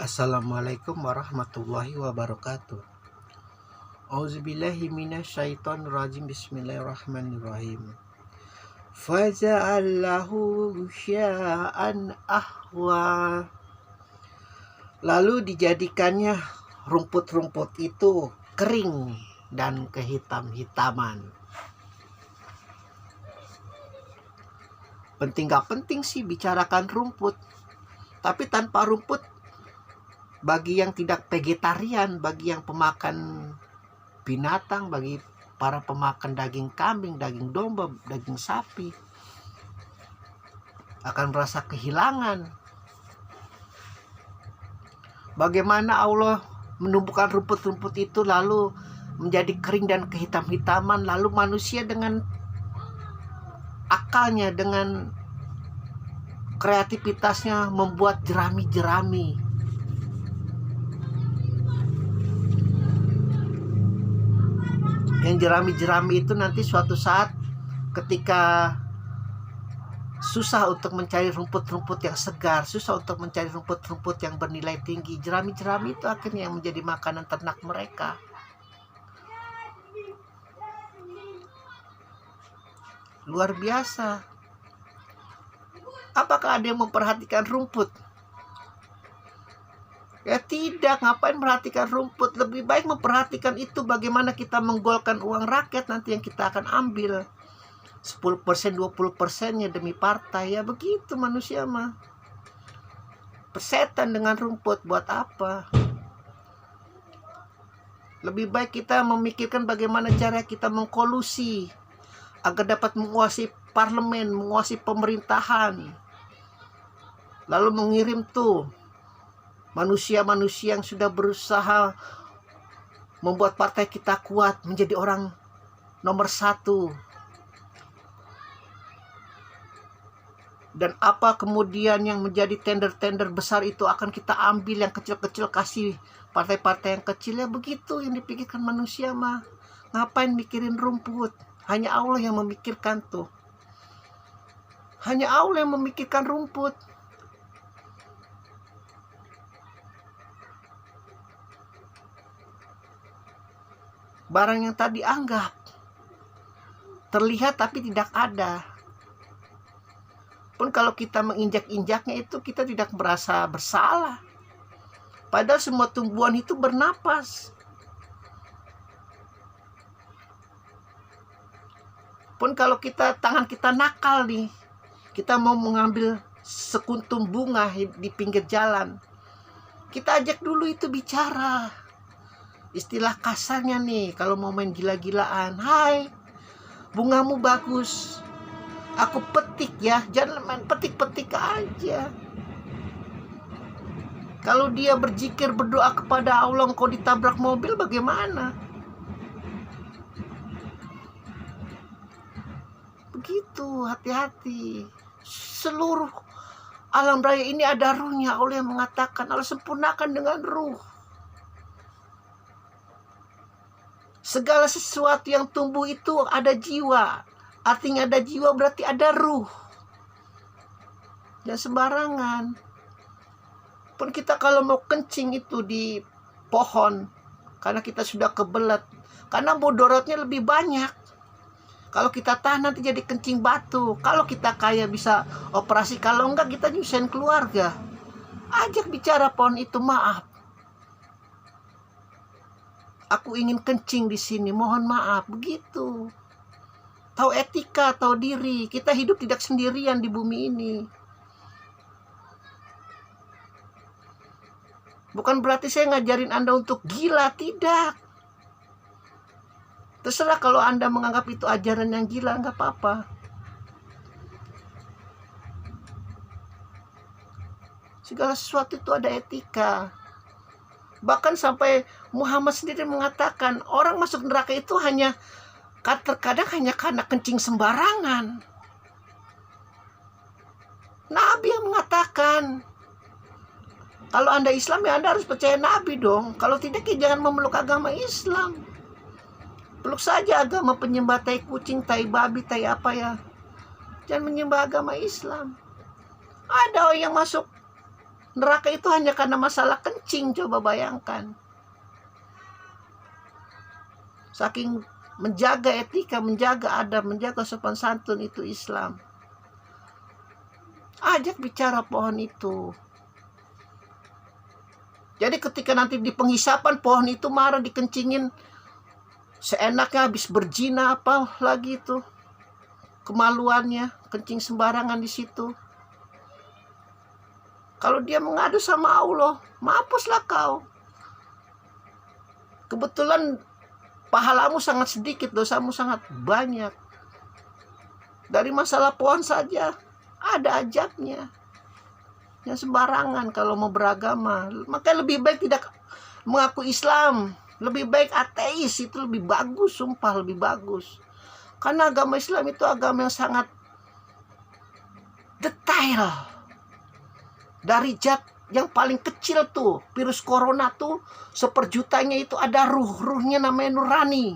Assalamualaikum warahmatullahi wabarakatuh. Auzubillahi minasyaitonirrajim. Bismillahirrahmanirrahim. Faja'allahu sya'an ahwa. Lalu dijadikannya rumput-rumput itu kering dan kehitam-hitaman. Penting gak penting sih bicarakan rumput, tapi tanpa rumput, bagi yang tidak vegetarian, bagi yang pemakan binatang, bagi para pemakan daging kambing, daging domba, daging sapi, akan merasa kehilangan. Bagaimana Allah menumbuhkan rumput-rumput itu lalu menjadi kering dan kehitam-hitaman, lalu manusia dengan akalnya, dengan kreativitasnya membuat jerami-jerami. Yang jerami-jerami itu nanti suatu saat ketika susah untuk mencari rumput-rumput yang segar, susah untuk mencari rumput-rumput yang bernilai tinggi, jerami-jerami itu akhirnya yang menjadi makanan ternak mereka. Luar biasa. Apakah ada yang memperhatikan rumput? Ya tidak, ngapain memperhatikan rumput? Lebih baik memperhatikan itu bagaimana kita menggolkan uang rakyat nanti yang kita akan ambil. 10%, 20%-nya demi partai. Ya begitu manusia mah. Persetan dengan rumput, buat apa? Lebih baik kita memikirkan bagaimana cara kita mengkolusi agar dapat menguasai parlemen, menguasai pemerintahan. Lalu mengirim tuh manusia-manusia yang sudah berusaha membuat partai kita kuat menjadi orang nomor 1. Dan apa kemudian yang menjadi tender-tender besar itu akan kita ambil, yang kecil-kecil kasih partai-partai yang kecil. Ya begitu yang dipikirkan manusia mah. Ngapain mikirin rumput? Hanya Allah yang memikirkan tuh. Hanya Allah yang memikirkan rumput. Barang yang tadi anggap terlihat tapi tidak ada. Pun kalau kita menginjak-injaknya itu kita tidak merasa bersalah. Padahal semua tumbuhan itu bernapas. Pun kalau tangan kita nakal nih, kita mau mengambil sekuntum bunga di pinggir jalan, kita ajak dulu itu bicara. Istilah kasarnya nih, kalau mau main gila-gilaan, hai, bungamu bagus, aku petik ya, jangan main petik-petik aja. Kalau dia berzikir, berdoa kepada Allah, engkau ditabrak mobil, bagaimana? Begitu, hati-hati. Seluruh alam raya ini ada ruhnya. Allah yang mengatakan, Allah sempurnakan dengan ruh. Segala sesuatu yang tumbuh itu ada jiwa. Artinya ada jiwa berarti ada ruh. Jangan sembarangan. Pun kita kalau mau kencing itu di pohon, karena kita sudah kebelet, karena mudaratnya lebih banyak. Kalau kita tahan nanti jadi kencing batu. Kalau kita kaya bisa operasi, kalau enggak kita nyusahin keluarga. Ajak bicara pohon itu, maaf, aku ingin kencing di sini, mohon maaf, begitu. Tahu etika, tahu diri. Kita hidup tidak sendirian di bumi ini. Bukan berarti saya ngajarin Anda untuk gila, tidak. Terserah kalau Anda menganggap itu ajaran yang gila, nggak apa-apa. Segala sesuatu itu ada etika. Bahkan sampai Muhammad sendiri mengatakan orang masuk neraka itu hanya terkadang hanya karena kencing sembarangan. Nabi yang mengatakan, kalau Anda Islam ya Anda harus percaya Nabi dong. Kalau tidak ya jangan memeluk agama Islam. Peluk saja agama penyembah tai kucing, tai babi, tai apa ya. Jangan menyembah agama Islam. Ada orang yang masuk neraka itu hanya karena masalah kencing. kencing, coba bayangkan. Saking menjaga etika, menjaga adab, menjaga sopan santun itu Islam. Ajak bicara pohon itu. Jadi ketika nanti di penghisapan pohon itu marah, dikencingin seenaknya, habis berzina apa lagi itu, kemaluannya, kencing sembarangan di situ. Kalau dia mengadu sama Allah, mampuslah kau. Kebetulan pahalamu sangat sedikit, dosamu sangat banyak. Dari masalah pohon saja ada ajabnya. Yang sembarangan kalau mau beragama. Maka lebih baik tidak mengaku Islam. Lebih baik ateis, itu lebih bagus, sumpah lebih bagus. Karena agama Islam itu agama yang sangat detail. Dari zat yang paling kecil tuh, virus corona tuh, seperjutanya itu ada ruhnya namanya nurani.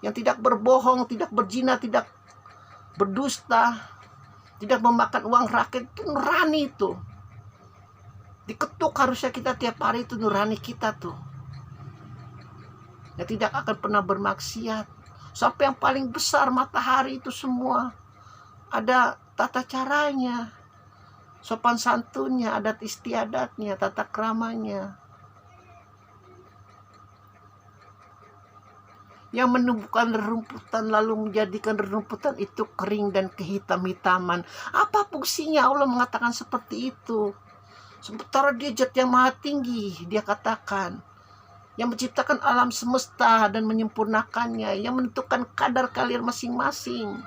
Yang tidak berbohong, tidak berzina, tidak berdusta, tidak memakan uang rakyat, itu nurani itu. Diketuk harusnya kita tiap hari itu nurani kita tuh. Yang tidak akan pernah bermaksiat. Sampai yang paling besar matahari itu semua ada tata caranya. Sopan santunnya, adat istiadatnya, tata keramanya. Yang menumbuhkan rerumputan lalu menjadikan rerumputan itu kering dan kehitam-hitaman. Apa fungsinya Allah mengatakan seperti itu? Sementara dia zat yang maha tinggi, dia katakan. Yang menciptakan alam semesta dan menyempurnakannya. Yang menentukan kadar kalian masing-masing.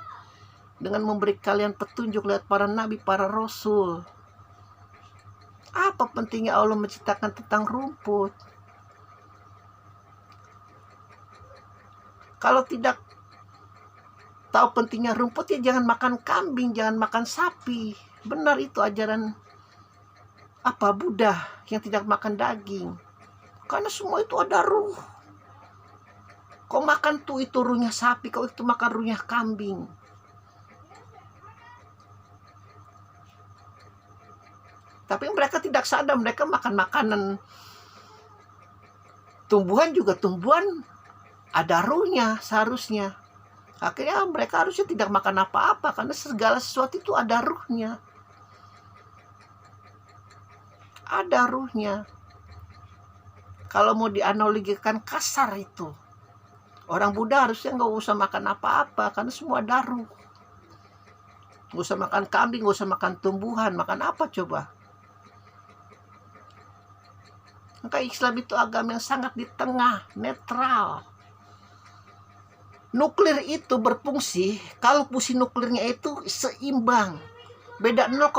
Dengan memberi kalian petunjuk lewat para nabi, para rasul. Apa pentingnya Allah menciptakan tentang rumput? Kalau tidak tahu pentingnya rumput, ya jangan makan kambing, jangan makan sapi. Benar itu ajaran Buddha yang tidak makan daging. Karena semua itu ada ruh. Kau makan tuh itu ruhnya sapi, kau itu makan ruhnya kambing. Tapi mereka tidak sadar, mereka makan makanan tumbuhan, juga tumbuhan ada ruhnya seharusnya. Akhirnya mereka harusnya tidak makan apa-apa, karena segala sesuatu itu ada ruhnya. Ada ruhnya. Kalau mau dianalogikan kasar itu, orang Buddha harusnya nggak usah makan apa-apa, karena semua ada ruh. Nggak usah makan kambing, nggak usah makan tumbuhan, makan apa coba? Maka Islam itu agama yang sangat di tengah, netral. Nuklir itu berfungsi kalau fungsi nuklirnya itu seimbang. Beda 0,000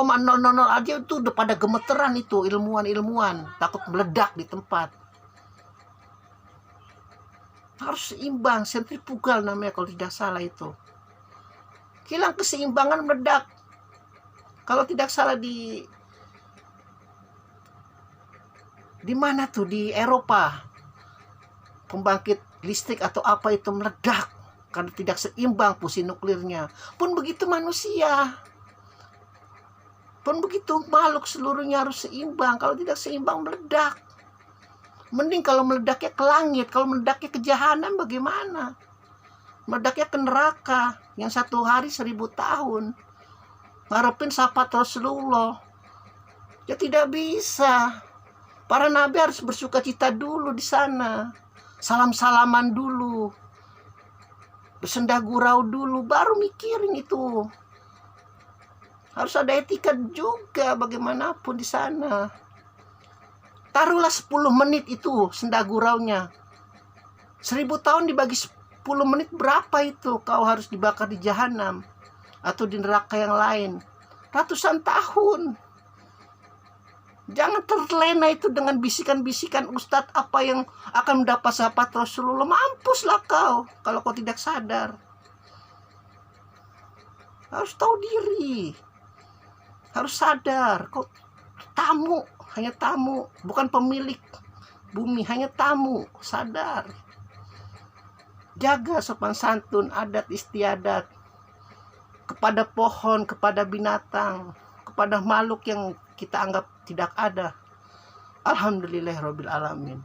aja itu udah pada gemeteran itu ilmuwan-ilmuwan, takut meledak di tempat. Harus seimbang, sentrifugal namanya kalau tidak salah itu. Hilang keseimbangan, meledak. Kalau tidak salah di mana tuh, di Eropa, pembangkit listrik atau apa itu meledak karena tidak seimbang fungsi nuklirnya. Pun begitu manusia, pun begitu makhluk seluruhnya harus seimbang. Kalau tidak seimbang meledak. Mending kalau meledaknya ke langit, kalau meledaknya ke jahanam bagaimana? Meledaknya ke neraka yang 1 hari 1000 tahun. Ngarepin syafaat Rasulullah, ya tidak bisa. Para nabi harus bersuka cita dulu di sana. Salam-salaman dulu. Bersendah gurau dulu, baru mikirin itu. Harus ada etika juga bagaimanapun di sana. Taruhlah 10 menit itu sendah guraunya. 1000 tahun dibagi 10 menit berapa itu? Kau harus dibakar di jahanam atau di neraka yang lain. Ratusan tahun. Jangan terlena itu dengan bisikan-bisikan ustadz apa yang akan mendapat syafaat Rasulullah. Mampuslah kau kalau kau tidak sadar. Harus tahu diri. Harus sadar. Kau tamu, hanya tamu, bukan pemilik bumi, hanya tamu. Sadar. Jaga sopan santun, adat istiadat kepada pohon, kepada binatang, kepada makhluk yang kita anggap tidak ada. Alhamdulillahirabbil alamin.